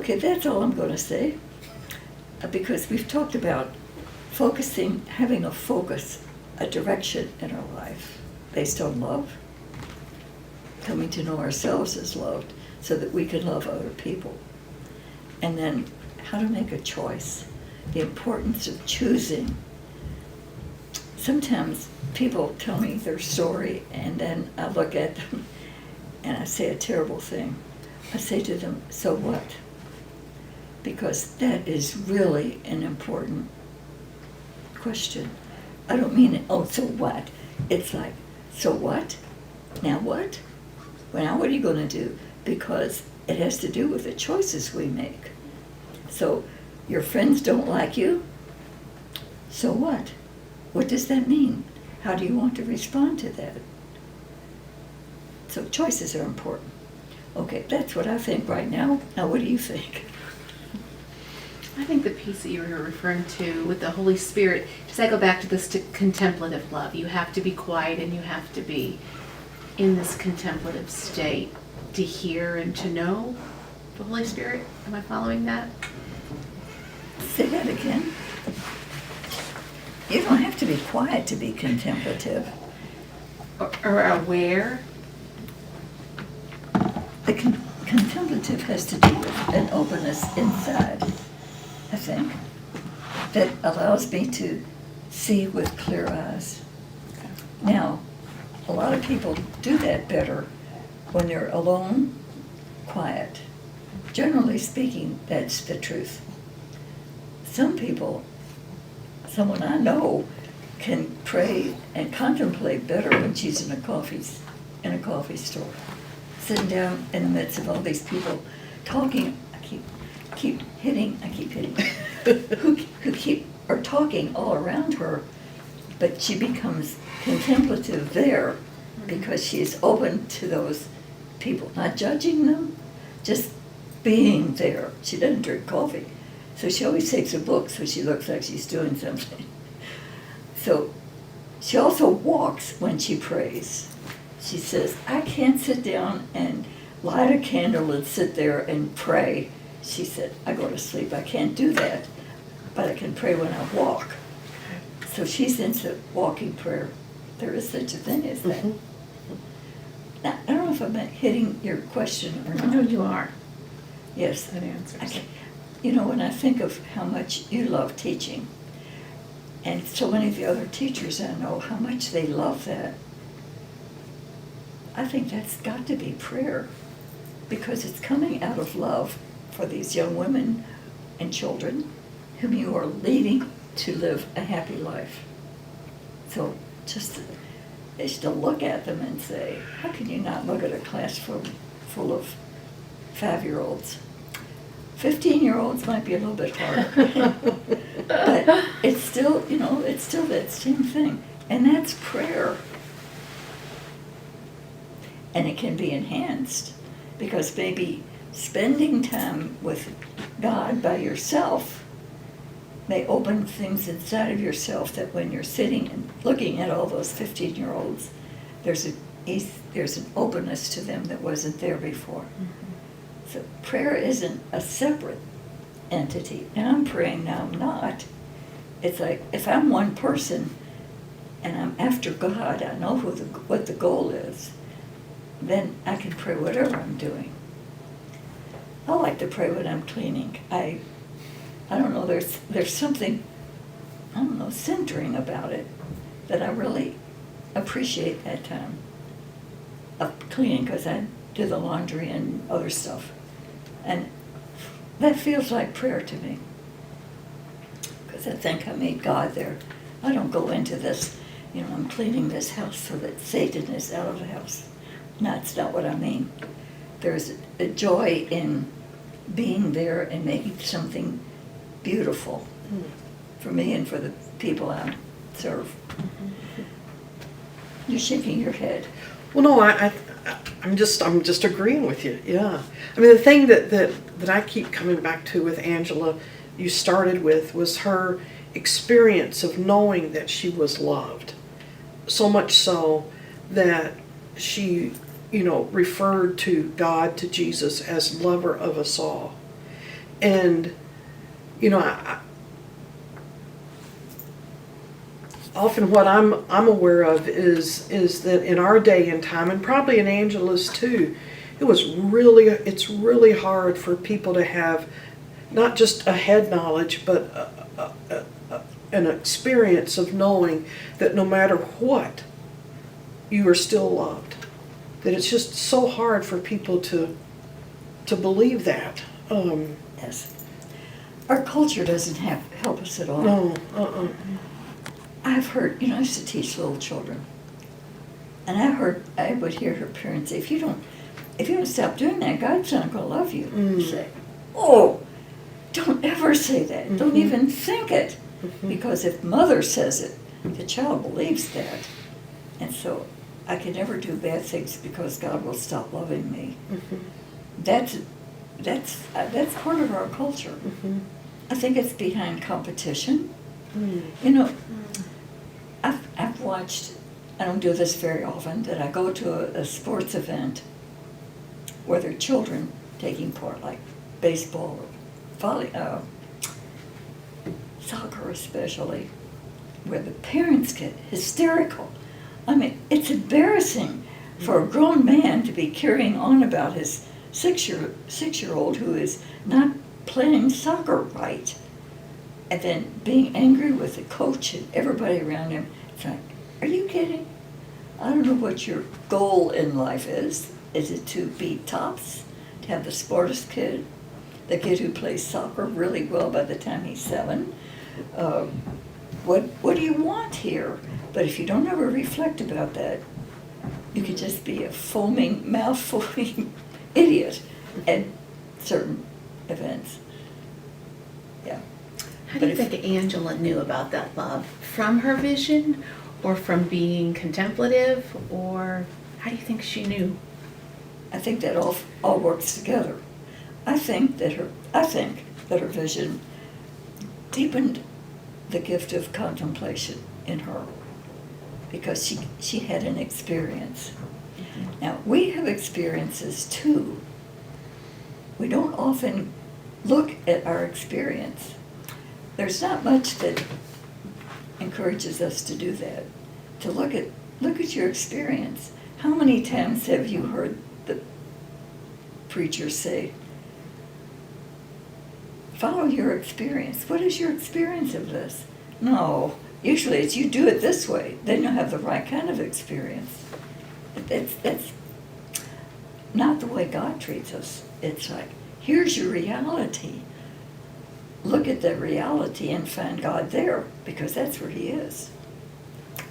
Okay, that's all I'm going to say. Because we've talked about focusing, having a focus, a direction in our life based on love, coming to know ourselves as loved so that we can love other people. And then how to make a choice, the importance of choosing. Sometimes people tell me their story and then I look at them and I say a terrible thing. I say to them, so what? Because that is really an important question. I don't mean, oh, so what? It's like, so what? Now what? Well, now what are you going to do? Because it has to do with the choices we make. So your friends don't like you? So what? What does that mean? How do you want to respond to that? So choices are important. Okay, that's what I think right now. Now what do you think? I think the piece that you were referring to with the Holy Spirit, does that go back to this contemplative love? You have to be quiet and you have to be in this contemplative state to hear and to know the Holy Spirit. Am I following that? Say that again. You don't have to be quiet to be contemplative. Or aware? The contemplative has to do with an openness inside, I think, that allows me to see with clear eyes. Now, a lot of people do that better when they're alone, quiet. Generally speaking, that's the truth. Some people, someone I know, can pray and contemplate better when she's in a coffee store, sitting down in the midst of all these people talking. I keep hitting, who are talking all around her, but she becomes contemplative there because she is open to those people, not judging them, just being there. She doesn't drink coffee, so she always takes a book so she looks like she's doing something. So she also walks when she prays. She says, I can't sit down and light a candle and sit there and pray. She said, I go to sleep. I can't do that, but I can pray when I walk. So she's into walking prayer. There is such a thing as that. Now, I don't know if I'm hitting your question or not. No, you are. Yes. That answers it. You know, when I think of how much you love teaching, and so many of the other teachers I know, how much they love that, I think that's got to be prayer, because it's coming out of love for these young women and children whom you are leading to live a happy life. So just is to look at them and say, how can you not look at a class full of 5-year-olds? 15-year-olds might be a little bit harder. But it's still, it's still that same thing. And that's prayer. And it can be enhanced because maybe spending time with God by yourself may open things inside of yourself that when you're sitting and looking at all those 15-year-olds, there's an openness to them that wasn't there before. Mm-hmm. So prayer isn't a separate entity. Now I'm praying, now I'm not. It's like if I'm one person and I'm after God, I know what the goal is, then I can pray whatever I'm doing. I like to pray when I'm cleaning. I don't know, there's something, centering about it that I really appreciate that time of cleaning, because I do the laundry and other stuff. And that feels like prayer to me, because I think I made God there. I don't go into this, I'm cleaning this house so that Satan is out of the house. No, that's not what I mean. There's a joy in being there and making something beautiful for me and for the people I serve. Mm-hmm. You're shaking your head. Well, no, I'm just agreeing with you. Yeah, I mean the thing that I keep coming back to with Angela, you started with, was her experience of knowing that she was loved, so much so that she, referred to God, to Jesus, as lover of us all. And, you know, often what I'm aware of is that in our day and time, and probably in Angela's too, it's really hard for people to have not just a head knowledge, but an experience of knowing that no matter what, you are still loved. That it's just so hard for people to believe that. Yes. Our culture doesn't help us at all. No, I've heard, I used to teach little children, and I would hear her parents say, if you don't stop doing that, God's not going to love you. Say, oh, don't ever say that. Don't even think it. Because if mother says it, the child believes that. And so I can never do bad things because God will stop loving me. That's part of our culture. I think it's behind competition. I've watched, I don't do this very often, that I go to a sports event where there are children taking part, like baseball or soccer especially, where the parents get hysterical. I mean, it's embarrassing for a grown man to be carrying on about his six-year-old who is not playing soccer right, and then being angry with the coach and everybody around him. It's like, are you kidding? I don't know what your goal in life is. Is it to be tops, to have the smartest kid, the kid who plays soccer really well by the time he's 7? What do you want here? But if you don't ever reflect about that, you could just be a mouth-foaming idiot at certain events. Yeah. How do you think Angela knew about that love? From her vision, or from being contemplative, or how do you think she knew? I think that all works together. I think that her vision deepened the gift of contemplation in her, because she had an experience. Now, we have experiences too. We don't often look at our experience. There's not much that encourages us to do that, to look at your experience. How many times have you heard the preacher say, follow your experience? What is your experience of this? No, usually it's you do it this way, then you'll have the right kind of experience. That's not the way God treats us. It's like, here's your reality. Look at the reality and find God there, because that's where He is.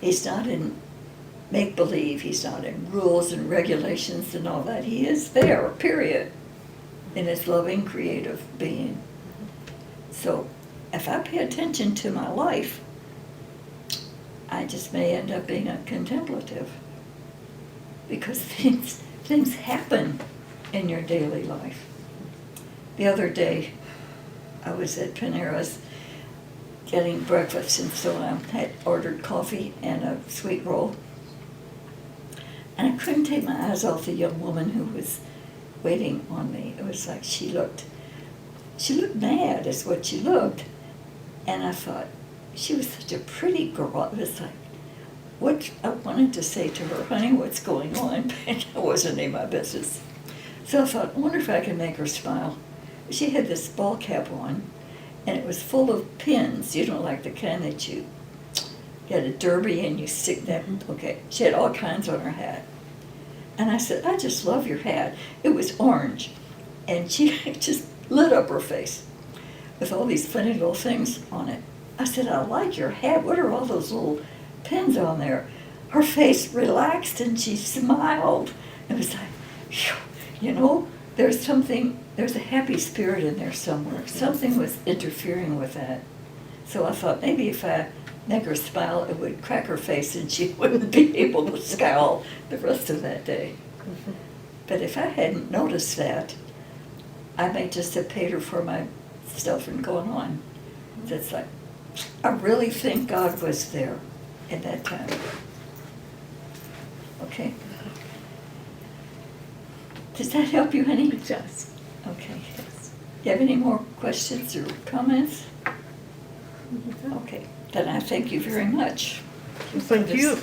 He's not in make-believe. He's not in rules and regulations and all that. He is there, period, in His loving, creative being. So if I pay attention to my life, I just may end up being a contemplative, because things happen in your daily life. The other day, I was at Panera's getting breakfast, and so I had ordered coffee and a sweet roll. And I couldn't take my eyes off the young woman who was waiting on me. It was like she looked mad, is what she looked. And I thought, she was such a pretty girl. It was like, what I wanted to say to her, honey, what's going on? But I wasn't in my business. So I thought, I wonder if I can make her smile. She had this ball cap on, and it was full of pins, like the kind that you get a derby and you stick that. Okay, she had all kinds on her hat. And I said, I just love your hat. It was orange. And she just lit up her face with all these funny little things on it. I said, I like your hat. What are all those little pins on there? Her face relaxed and she smiled. It was like, phew, there's a happy spirit in there somewhere. Something was interfering with that. So I thought maybe if I make her smile, it would crack her face and she wouldn't be able to scowl the rest of that day. But if I hadn't noticed that, I may just have paid her for my stuff and gone on. It's like, I really think God was there at that time. Okay. Does that help you, honey? It does. Okay. you have any more questions or comments? Okay, then I thank you very much. Thank for this you.